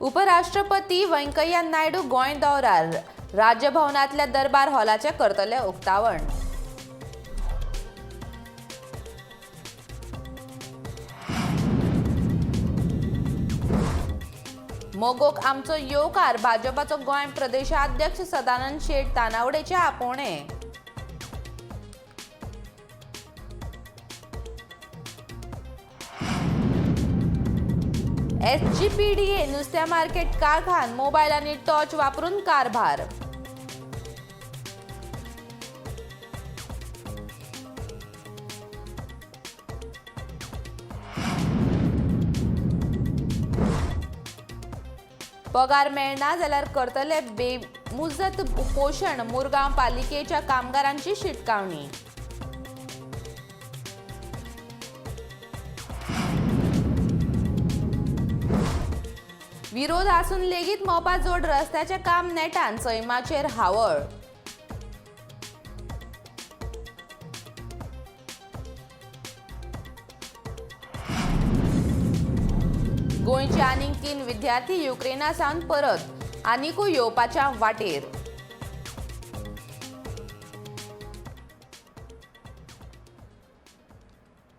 उपराष्ट्रपती व्यंकय्या नायडू गोंय दौऱ्यार राजभवनातल्या दरबार हॉलाचे करतले उक्तावण। मोगोक आमचो येवकार भाजपाचो गोंय प्रदेशाध्यक्ष सदानंद शेट तानावडेचे आपोवणे। SGPDA नुस्त्या मार्केट कारखान मोबाईल आणि टॉर्च वापरून कारभार। पगार मेळना जाल्यार करतले बेमुजत उपोशण मुरगांव पालिकेच्या कामगारांची शिटकावणी। विरोध आसून लेगीत मोपा जोड रस्त्याचे काम नेटान सैमाचेर हावळ। गोंयचे आनीक 3 विद्यार्थी युक्रेनासावन परत आनीकूय येवपाच्या वाटेर।